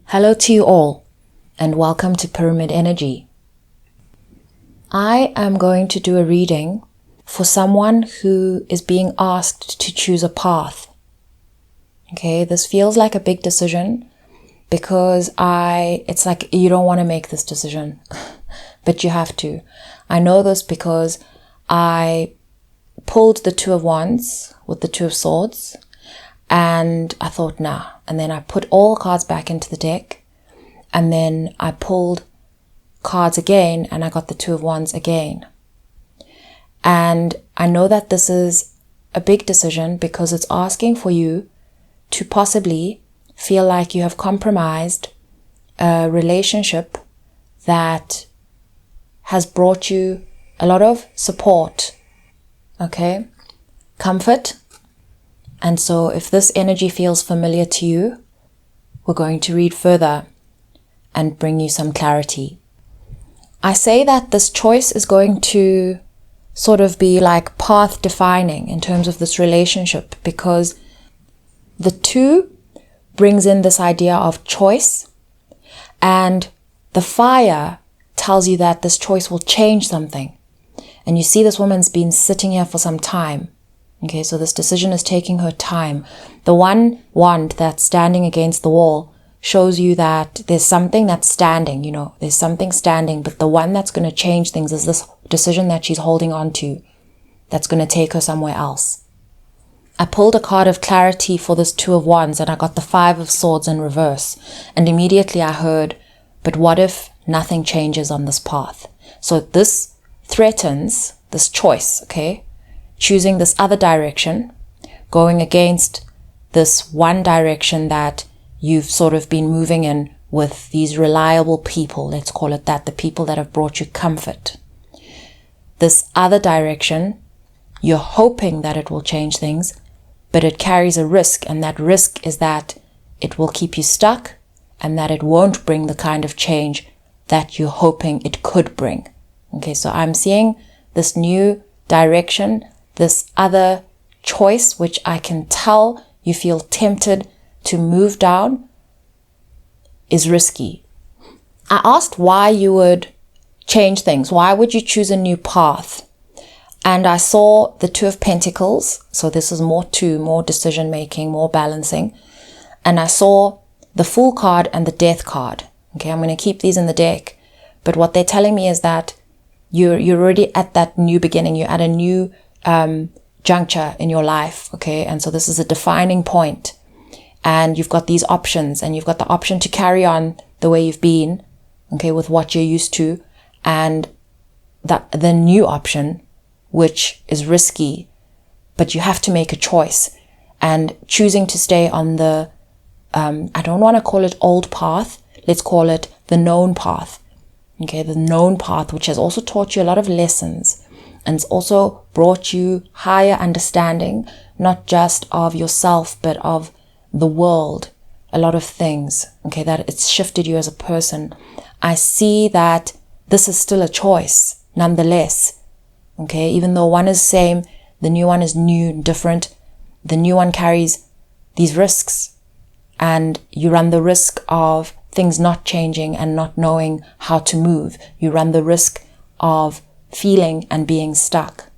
Hello to you all, and welcome to Pyramid Energy. I am going to do a reading for someone who is being asked to choose a path. Okay, this feels like a big decision because it's like you don't want to make this decision, but you have to. I know this because I pulled the Two of Wands with the Two of Swords, and I thought, nah. And then I put all cards back into the deck, and then I pulled cards again, and I got the Two of Wands again. And I know that this is a big decision because it's asking for you to possibly feel like you have compromised a relationship that has brought you a lot of support, okay, comfort. And so if this energy feels familiar to you, we're going to read further and bring you some clarity. I say that this choice is going to sort of be like path defining in terms of this relationship, because the two brings in this idea of choice, and the fire tells you that this choice will change something. And you see this woman's been sitting here for some time. Okay, so this decision is taking her time. The one wand that's standing against the wall shows you that there's something that's standing, there's something standing, but the one that's going to change things is this decision that she's holding on to that's going to take her somewhere else. I pulled a card of clarity for this Two of Wands, and I got the Five of Swords in reverse. And immediately I heard, but what if nothing changes on this path? So this threatens this choice, okay? Choosing this other direction, going against this one direction that you've sort of been moving in with these reliable people, let's call it that, the people that have brought you comfort. This other direction, you're hoping that it will change things, but it carries a risk, and that risk is that it will keep you stuck and that it won't bring the kind of change that you're hoping it could bring. Okay, so I'm seeing this new direction, this other choice, which I can tell you feel tempted to move down, is risky. I asked why you would change things. Why would you choose a new path? And I saw the Two of Pentacles. So this is more decision making, more balancing. And I saw the Fool card and the Death card. Okay, I'm going to keep these in the deck. But what they're telling me is that you're already at that new beginning. You're at a new juncture in your life, okay? And so this is a defining point, and you've got these options, and you've got the option to carry on the way you've been, okay, with what you're used to, and the new option, which is risky, but you have to make a choice. And choosing to stay on the I don't want to call it old path, let's call it the known path, okay? The known path, which has also taught you a lot of lessons. And it's also brought you higher understanding, not just of yourself, but of the world, a lot of things, okay, that it's shifted you as a person. I see that this is still a choice, nonetheless, okay, even though one is same, the new one is new and different. The new one carries these risks, and you run the risk of things not changing and not knowing how to move. You run the risk of feeling and being stuck.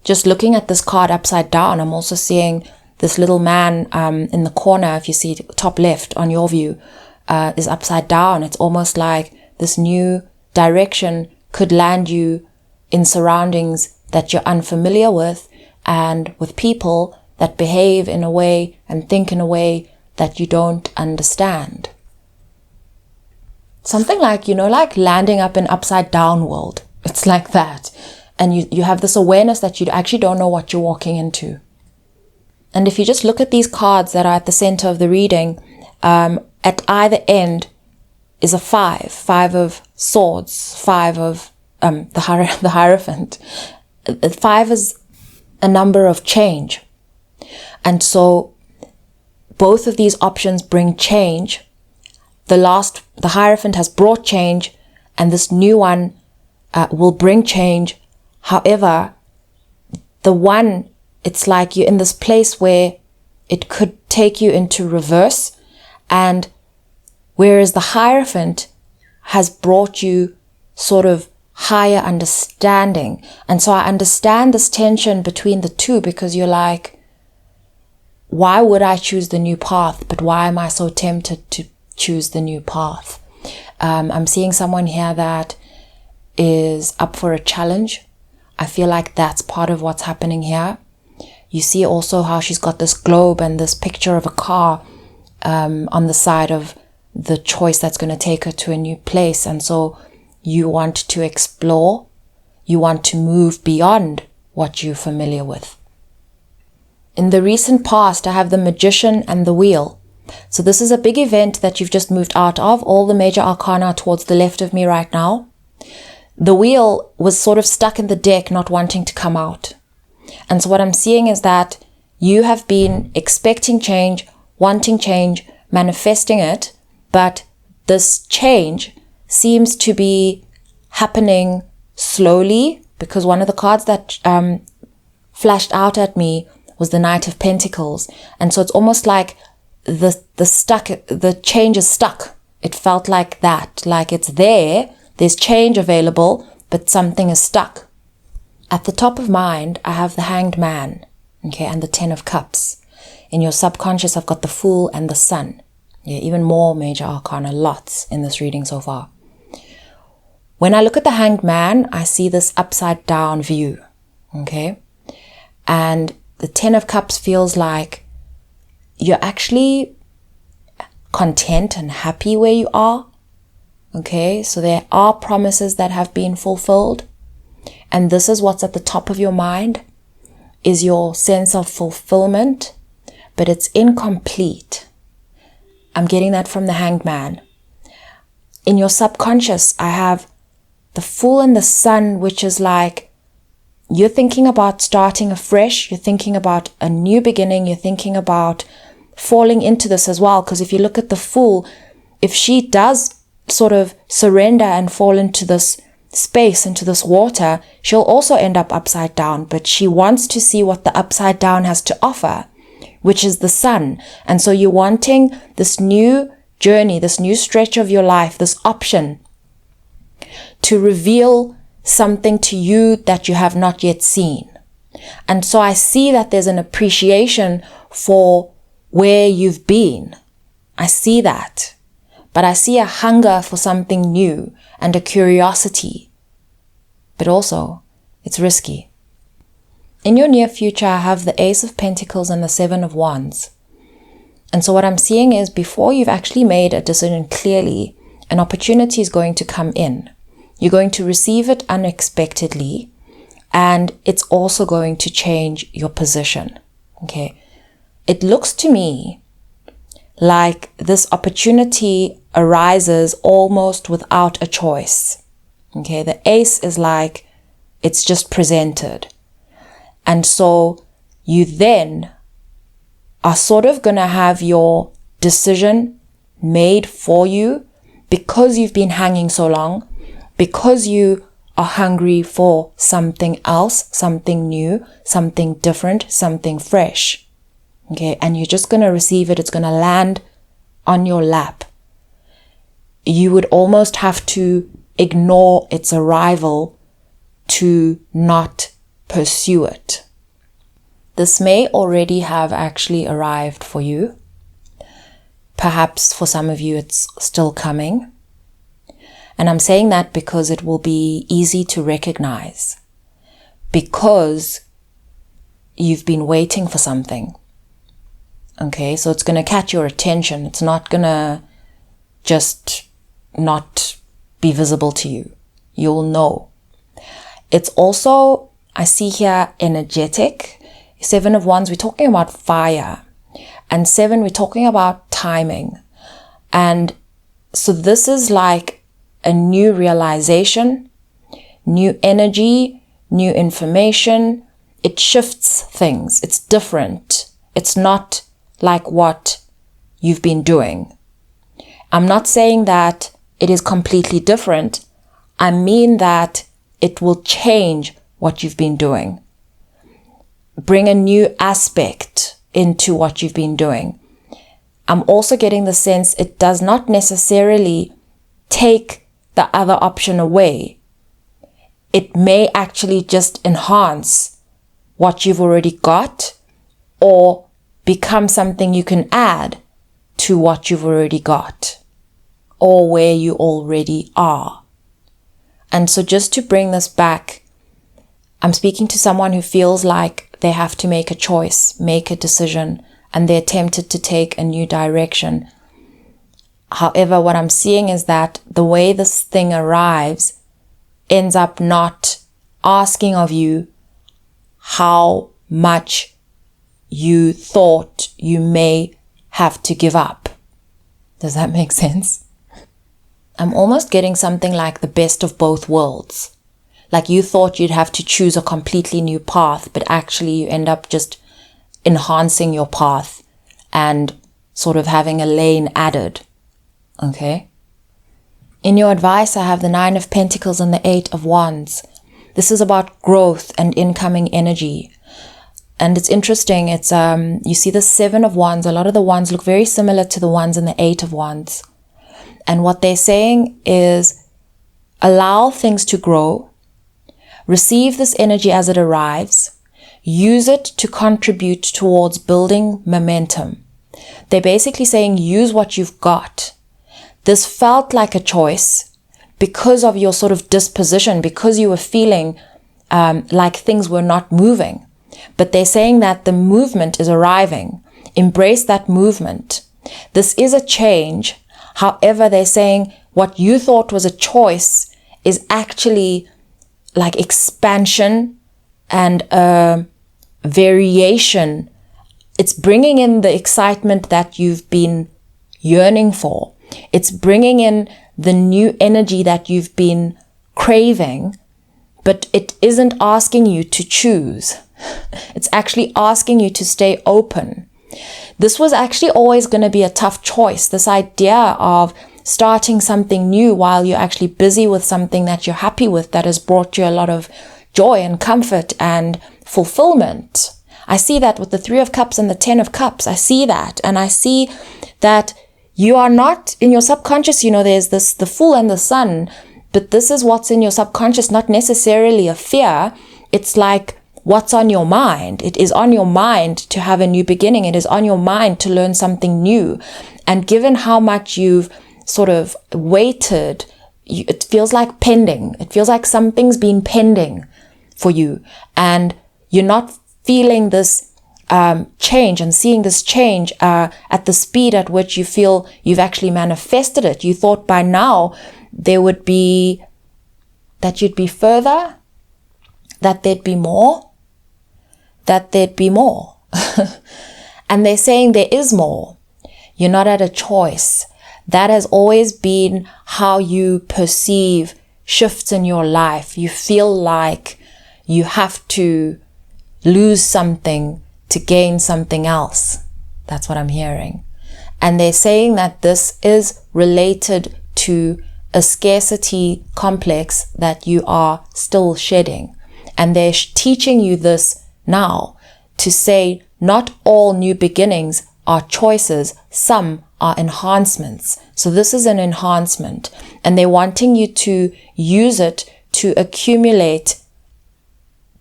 Just looking at this card upside down, I'm also seeing this little man in the corner. If you see top left on your view, is upside down. It's almost like this new direction could land you in surroundings that you're unfamiliar with, and with people that behave in a way and think in a way that you don't understand. Something like, like landing up in upside down world. It's like that. And you have this awareness that you actually don't know what you're walking into. And if you just look at these cards that are at the center of the reading, at either end is a Five of Swords, Five of the Hierophant. Five is a number of change. And so both of these options bring change. The Hierophant has brought change, and this new one will bring change. However, the one, it's like you're in this place where it could take you into reverse, and Whereas the Hierophant has brought you sort of higher understanding. And so I understand this tension between the two, because you're like, why would I choose the new path? But why am I so tempted to choose the new path? I'm seeing someone here that is up for a challenge. I feel like that's part of what's happening here. You see also how she's got this globe and this picture of a car on the side of the choice that's going to take her to a new place. And so you want to explore, you want to move beyond what you're familiar with. In the recent past, I have the Magician and the Wheel. So this is a big event that you've just moved out of. All the major arcana towards the left of me right now. The Wheel was sort of stuck in the deck, not wanting to come out. And so what I'm seeing is that you have been expecting change, wanting change, manifesting it, but this change seems to be happening slowly, because one of the cards that flashed out at me was the Knight of Pentacles. And so it's almost like the change is stuck. It felt like that, like it's there's change available, but something is stuck. At the top of mind, I have the Hanged Man, okay, and the 10 of Cups. In your subconscious, I've got the Fool and the Sun. Yeah, even more major arcana, lots in this reading so far. When I look at the Hanged Man, I see this upside down view, okay? And the 10 of Cups feels like you're actually content and happy where you are, okay? So there are promises that have been fulfilled. And this is what's at the top of your mind, is your sense of fulfillment, but it's incomplete. I'm getting that from the Hanged Man. In your subconscious, I have the Fool and the Sun, which is like, you're thinking about starting afresh. You're thinking about a new beginning. You're thinking about falling into this as well. Because if you look at the Fool, if she does sort of surrender and fall into this space, into this water, she'll also end up upside down. But she wants to see what the upside down has to offer, which is the Sun. And so you're wanting this new journey, this new stretch of your life, this option to reveal something to you that you have not yet seen. And so I see that there's an appreciation for where you've been. I see that. But I see a hunger for something new and a curiosity. But also, it's risky. In your near future, I have the Ace of Pentacles and the 7 of Wands. And so what I'm seeing is, before you've actually made a decision clearly, an opportunity is going to come in. You're going to receive it unexpectedly, and it's also going to change your position. Okay. It looks to me like this opportunity arises almost without a choice. Okay. The Ace is like, it's just presented. And so you then are sort of going to have your decision made for you, because you've been hanging so long, because you are hungry for something else, something new, something different, something fresh. Okay, and you're just going to receive it. It's going to land on your lap. You would almost have to ignore its arrival to not pursue it. This may already have actually arrived for you. Perhaps for some of you it's still coming. And I'm saying that because it will be easy to recognize, because you've been waiting for something. Okay, so it's going to catch your attention. It's not going to just not be visible to you. You'll know. It's also, I see here, energetic. 7 of Wands, we're talking about fire. And 7, we're talking about timing. And so this is like a new realization, new energy, new information. It shifts things. It's different. It's not like what you've been doing. I'm not saying that it is completely different. I mean that it will change what you've been doing. Bring a new aspect into what you've been doing. I'm also getting the sense it does not necessarily take the other option away. It may actually just enhance what you've already got, or become something you can add to what you've already got, or where you already are. And so just to bring this back, I'm speaking to someone who feels like they have to make a choice, make a decision, and they're tempted to take a new direction. However, what I'm seeing is that the way this thing arrives ends up not asking of you how much you thought you may have to give up. Does that make sense? I'm almost getting something like the best of both worlds. Like you thought you'd have to choose a completely new path, but actually you end up just enhancing your path and sort of having a lane added. Okay? In your advice, I have the 9 of Pentacles and the 8 of Wands. This is about growth and incoming energy. And it's interesting. It's you see the 7 of Wands. A lot of the wands look very similar to the ones in the 8 of Wands. And what they're saying is allow things to grow. Receive this energy as it arrives. Use it to contribute towards building momentum. They're basically saying use what you've got. This felt like a choice because of your sort of disposition, because you were feeling like things were not moving. But they're saying that the movement is arriving. Embrace that movement. This is a change. However, they're saying what you thought was a choice is actually like expansion and variation. It's bringing in the excitement that you've been yearning for. It's bringing in the new energy that you've been craving, but it isn't asking you to choose. It's actually asking you to stay open. This was actually always going to be a tough choice. This idea of starting something new while you're actually busy with something that you're happy with, that has brought you a lot of joy and comfort and fulfillment. I see that with the 3 of Cups and the 10 of Cups. I see that. And I see that you are not in your subconscious, there's this, the Fool and the Sun, but this is what's in your subconscious, not necessarily a fear. It's like what's on your mind. It is on your mind to have a new beginning. It is on your mind to learn something new. And given how much you've sort of waited, it feels like pending. It feels like something's been pending for you. And you're not feeling this change and seeing this change at the speed at which you feel you've actually manifested it. You thought by now there would be, that you'd be further, that there'd be more, that there'd be more. And they're saying there is more. You're not at a choice. That has always been how you perceive shifts in your life. You feel like you have to lose something to gain something else. That's what I'm hearing. And they're saying that this is related to a scarcity complex that you are still shedding. And they're teaching you this now to say not all new beginnings are choices, some are enhancements. So this is an enhancement, and they're wanting you to use it to accumulate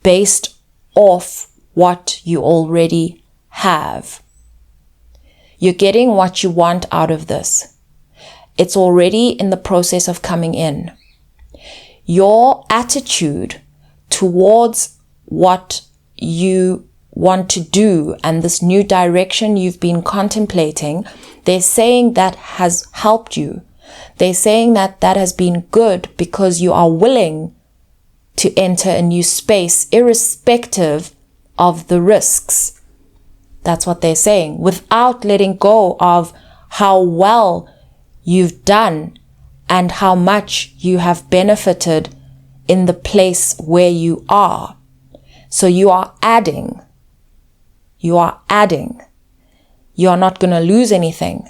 based off what you already have. You're getting what you want out of this. It's already in the process of coming in. Your attitude towards what you want to do and this new direction you've been contemplating, they're saying that has helped you. They're saying that that has been good because you are willing to enter a new space irrespective of the risks. That's what they're saying, without letting go of how well you've done and how much you have benefited in the place where you are. So you are adding. You are adding. You are not going to lose anything.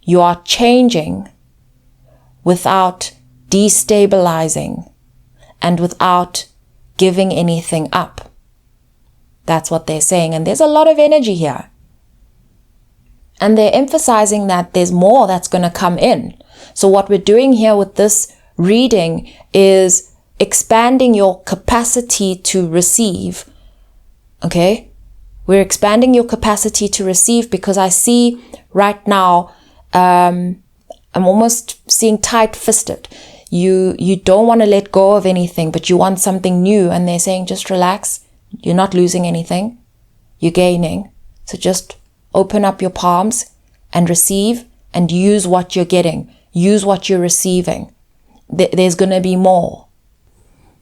You are changing without destabilizing and without giving anything up. That's what they're saying. And there's a lot of energy here. And they're emphasizing that there's more that's going to come in. So what we're doing here with this reading is expanding your capacity to receive. Okay? We're expanding your capacity to receive, because I see right now, I'm almost seeing tight-fisted. You don't want to let go of anything, but you want something new. And they're saying, just relax. You're not losing anything. You're gaining. So just open up your palms and receive, and use what you're getting. Use what you're receiving. There's going to be more.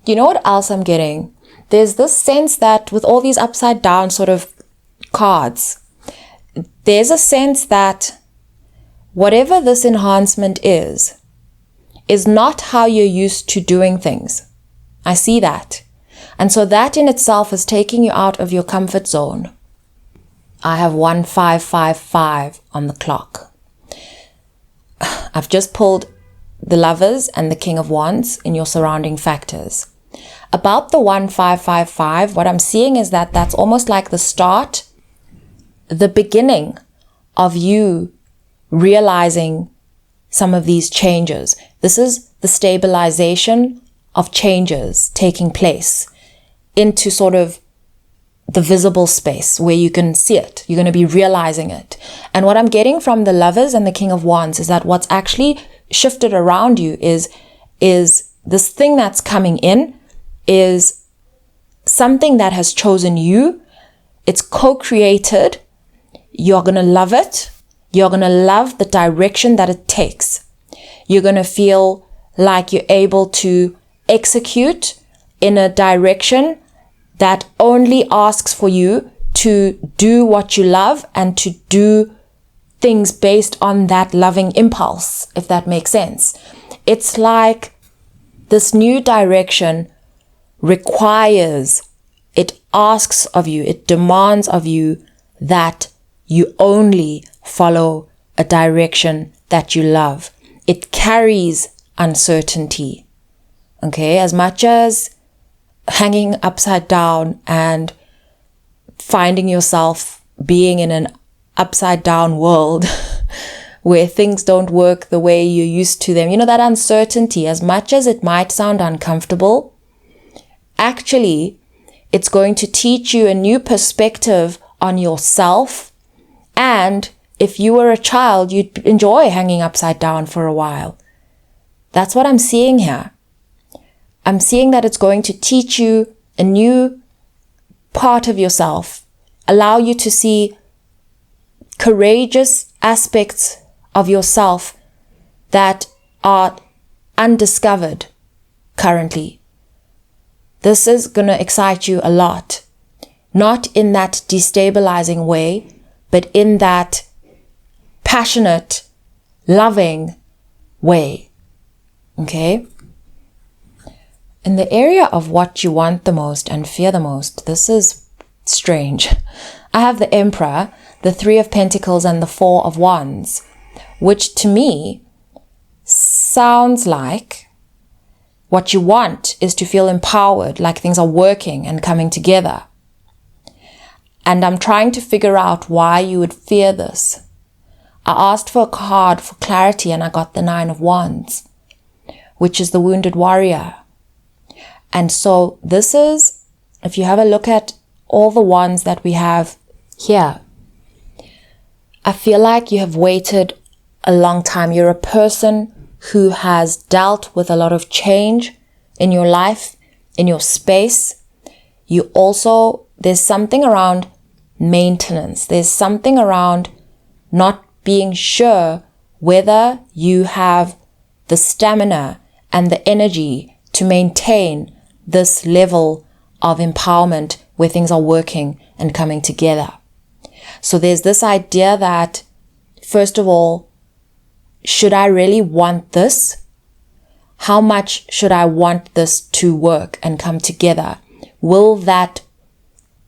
You know what else I'm getting? There's this sense that with all these upside down sort of cards, there's a sense that whatever this enhancement is not how you're used to doing things. I see that. And so that in itself is taking you out of your comfort zone. I have 1555 on the clock. I've just pulled the Lovers and the King of Wands in your surrounding factors. About the 1555, what I'm seeing is that that's almost like the start, the beginning of you realizing some of these changes. This is the stabilization of changes taking place into sort of the visible space where you can see it. You're going to be realizing it. And what I'm getting from the Lovers and the King of Wands is that what's actually shifted around you is this thing that's coming in is something that has chosen you. It's co-created. You're going to love it. You're going to love the direction that it takes. You're going to feel like you're able to execute in a direction that only asks for you to do what you love and to do things based on that loving impulse, if that makes sense. It's like this new direction requires, it asks of you, it demands of you that you only follow a direction that you love. It carries uncertainty. Okay, as much as hanging upside down and finding yourself being in an upside down world where things don't work the way you're used to them. You know, that uncertainty, as much as it might sound uncomfortable, actually, it's going to teach you a new perspective on yourself. And if you were a child, you'd enjoy hanging upside down for a while. That's what I'm seeing here. I'm seeing that it's going to teach you a new part of yourself, allow you to see courageous aspects of yourself that are undiscovered currently. This is going to excite you a lot, not in that destabilizing way, but in that passionate, loving way. Okay? In the area of what you want the most and fear the most, this is strange. I have the Emperor, the Three of Pentacles, and the Four of Wands, which to me sounds like what you want is to feel empowered, like things are working and coming together. And I'm trying to figure out why you would fear this. I asked for a card for clarity and I got the Nine of Wands, which is the wounded warrior. And so this is, if you have a look at all the wands that we have here, I feel like you have waited a long time. You're a person who has dealt with a lot of change in your life, in your space. You also, there's something around maintenance. There's something around not being sure whether you have the stamina and the energy to maintain this level of empowerment where things are working and coming together. So there's this idea that, first of all, should I really want this? How much should I want this to work and come together? Will that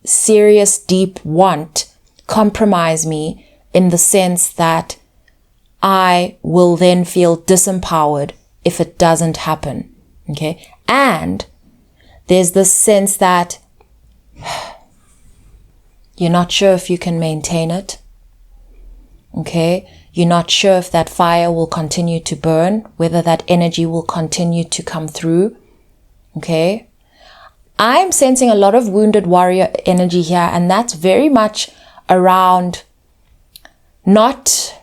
serious, deep want compromise me in the sense that I will then feel disempowered if it doesn't happen? Okay. And there's this sense that you're not sure if you can maintain it. Okay? You're not sure if that fire will continue to burn, whether that energy will continue to come through. Okay? I'm sensing a lot of wounded warrior energy here, and that's very much around not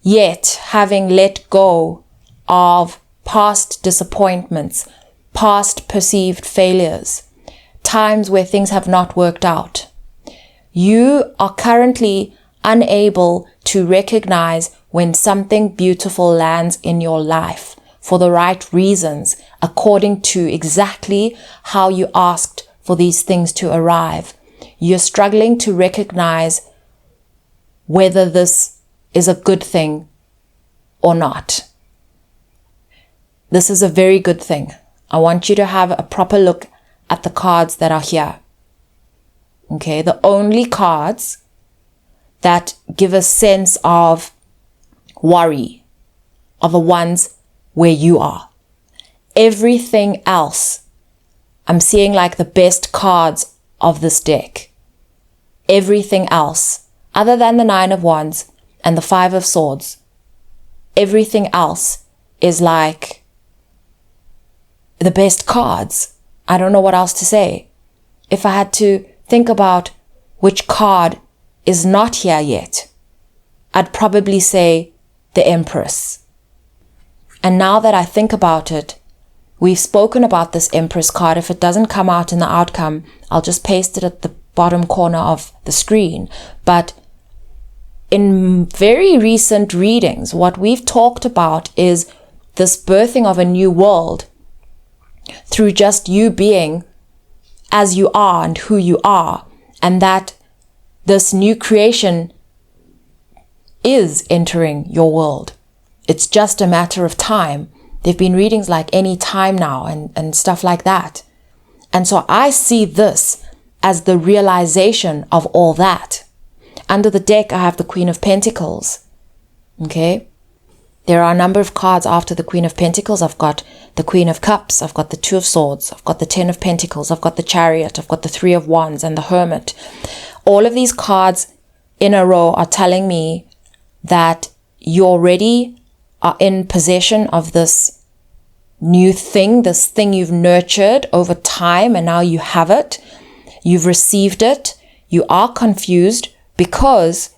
yet having let go of past disappointments, past perceived failures, times where things have not worked out. You are currently unable to recognize when something beautiful lands in your life for the right reasons, according to exactly how you asked for these things to arrive. You're struggling to recognize whether this is a good thing or not. This is a very good thing. I want you to have a proper look at the cards that are here. Okay, the only cards that give a sense of worry are the ones where you are. Everything else, I'm seeing like the best cards of this deck. Everything else, other than the 9 of Wands and the 5 of Swords, everything else is like the best cards. I don't know what else to say. If I had to think about which card is not here yet, I'd probably say the Empress. And now that I think about it, we've spoken about this Empress card. If it doesn't come out in the outcome, I'll just paste it at the bottom corner of the screen. But in very recent readings, what we've talked about is this birthing of a new world through just you being as you are and who you are, and that this new creation is entering your world. It's just a matter of time. There've been readings like any time now and stuff like that. And so I see this as the realization of all that. Under the deck, I have the Queen of Pentacles. Okay? There are a number of cards after the Queen of Pentacles. I've got the Queen of Cups. I've got the 2 of Swords. I've got the 10 of Pentacles. I've got the Chariot. I've got the 3 of Wands and the Hermit. All of these cards in a row are telling me that you already are in possession of this new thing, this thing you've nurtured over time, and now you have it. You've received it. You are confused because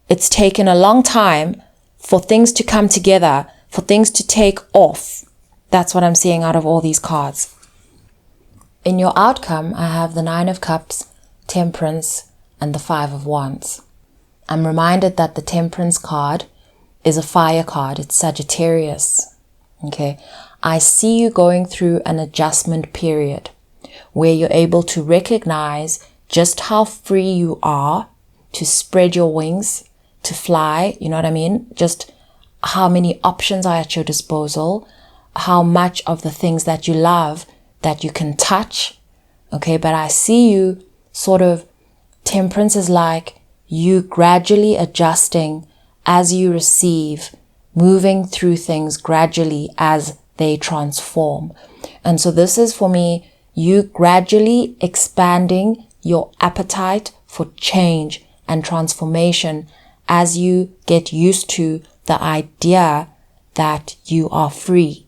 it's taken a long time for things to come together, for things to take off. That's what I'm seeing out of all these cards. In your outcome, I have the 9 of Cups, Temperance, and the 5 of Wands. I'm reminded that the Temperance card is a fire card. It's Sagittarius. Okay. I see you going through an adjustment period where you're able to recognize just how free you are to spread your wings, to fly, you know what I mean? Just how many options are at your disposal, how much of the things that you love that you can touch. Okay, but I see you sort of, Temperance is like you gradually adjusting as you receive, moving through things gradually as they transform. And so this is for me, you gradually expanding your appetite for change and transformation as you get used to the idea that you are free.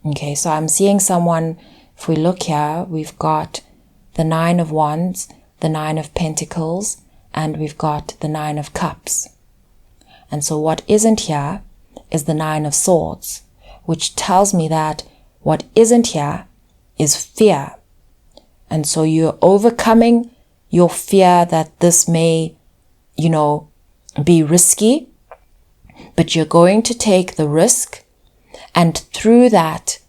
Okay, so I'm seeing someone, if we look here, we've got the 9 of Wands, the 9 of Pentacles, and we've got the 9 of Cups. And so what isn't here is the 9 of Swords, which tells me that what isn't here is fear. And so you're overcoming your fear that this may, be risky, but you're going to take the risk. And through that,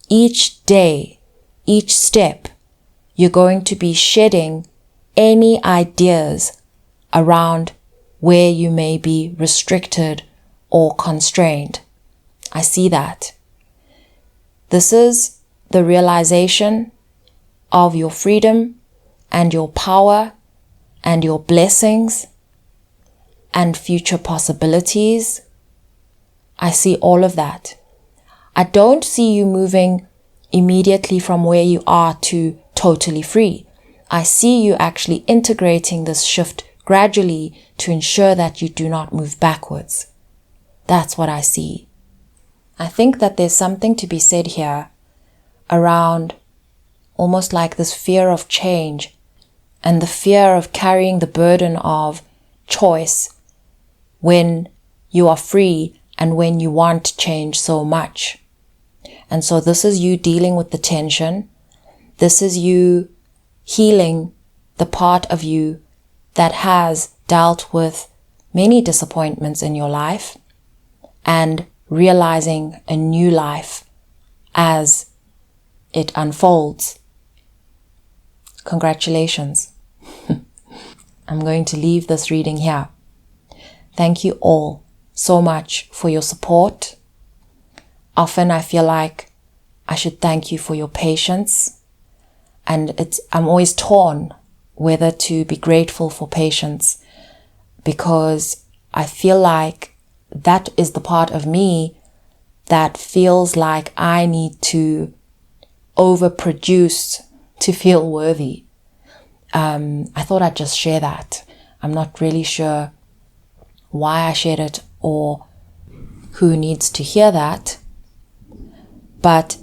each day, each step, you're going to be shedding any ideas around where you may be restricted or constrained. I see that. This is the realization of your freedom and your power and your blessings and future possibilities. I see all of that. I don't see you moving immediately from where you are to totally free. I see you actually integrating this shift gradually to ensure that you do not move backwards. That's what I see. I think that there's something to be said here around almost like this fear of change and the fear of carrying the burden of choice when you are free and when you want change so much. And so this is you dealing with the tension. This is you healing the part of you that has dealt with many disappointments in your life and realizing a new life as it unfolds. Congratulations. I'm going to leave this reading here. Thank you all so much for your support. Often I feel like I should thank you for your patience, and I'm always torn whether to be grateful for patience, because I feel like that is the part of me that feels like I need to overproduce to feel worthy. I thought I'd just share that. I'm not really sure why I shared it or who needs to hear that, but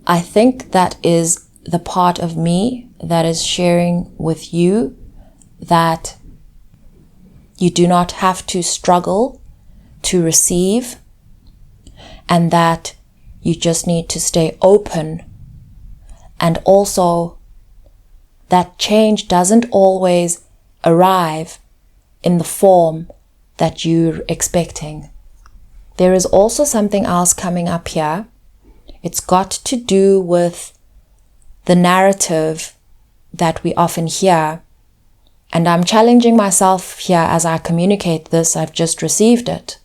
I think that is the part of me that is sharing with you that you do not have to struggle to receive, and that you just need to stay open, and also that change doesn't always arrive in the form that you're expecting. There is also something else coming up here. It's got to do with the narrative that we often hear, and I'm challenging myself here as I communicate this. I've just received it.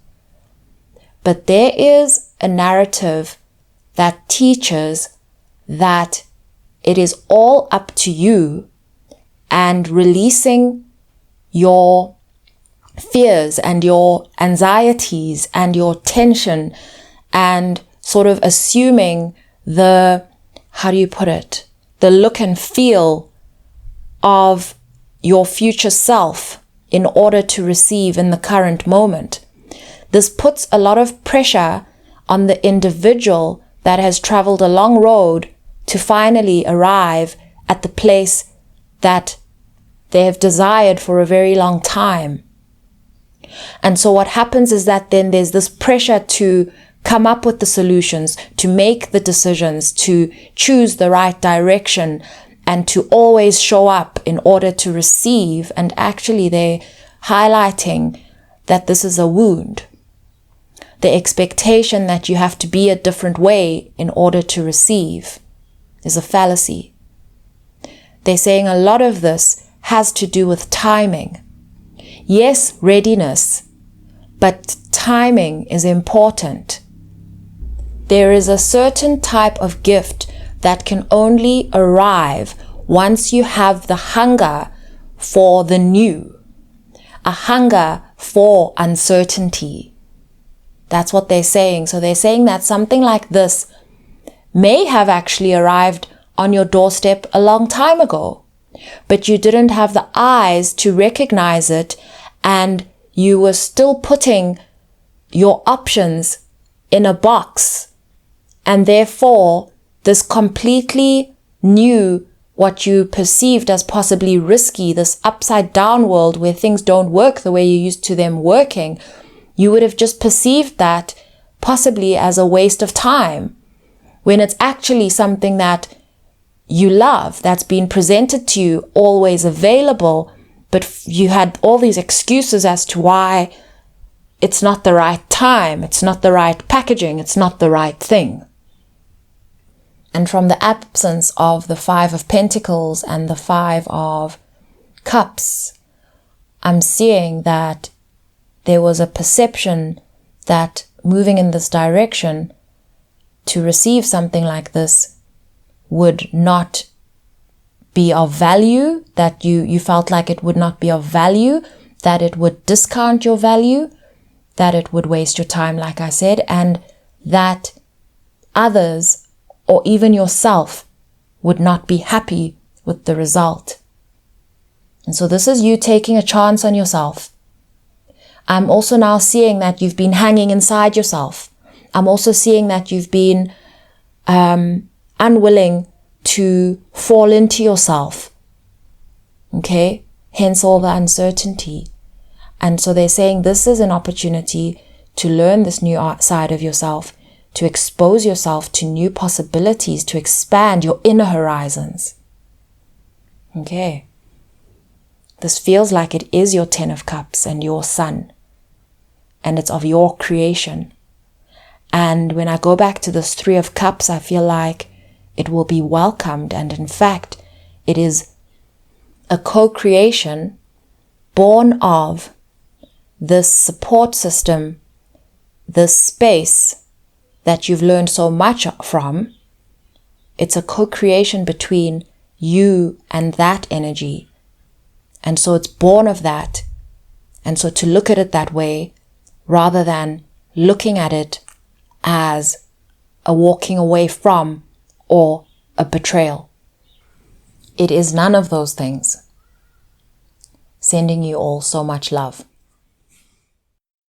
But there is a narrative that teaches that it is all up to you, and releasing your fears and your anxieties and your tension and sort of assuming the, how do you put it, the look and feel of your future self in order to receive in the current moment. This puts a lot of pressure on the individual that has traveled a long road to finally arrive at the place that they have desired for a very long time. And so what happens is that then there's this pressure to come up with the solutions, to make the decisions, to choose the right direction, and to always show up in order to receive. And actually they're highlighting that this is a wound. The expectation that you have to be a different way in order to receive is a fallacy. They're saying a lot of this has to do with timing. Yes, readiness, but timing is important. There is a certain type of gift that can only arrive once you have the hunger for the new, a hunger for uncertainty. That's what they're saying. So they're saying that something like this may have actually arrived on your doorstep a long time ago, but you didn't have the eyes to recognize it, and you were still putting your options in a box, and therefore this completely new, what you perceived as possibly risky, this upside down world where things don't work the way you're used to them working, you would have just perceived that possibly as a waste of time, when it's actually something that you love, that's been presented to you, always available, but you had all these excuses as to why it's not the right time, it's not the right packaging, it's not the right thing. And from the absence of the 5 of Pentacles and the 5 of Cups, I'm seeing that there was a perception that moving in this direction to receive something like this would not be of value, that you felt like it would not be of value, that it would discount your value, that it would waste your time, like I said, and that others or even yourself would not be happy with the result. And so this is you taking a chance on yourself. I'm also now seeing that you've been hanging inside yourself. I'm also seeing that you've been unwilling to fall into yourself. Okay? Hence all the uncertainty. And so they're saying this is an opportunity to learn this new side of yourself, to expose yourself to new possibilities, to expand your inner horizons. Okay. This feels like it is your 10 of Cups and your sun. And it's of your creation. And when I go back to this 3 of Cups, I feel like it will be welcomed. And in fact, it is a co-creation born of this support system, this space that you've learned so much from. It's a co-creation between you and that energy. And so it's born of that. And so to look at it that way, rather than looking at it as a walking away from or a betrayal. It is none of those things. Sending you all so much love.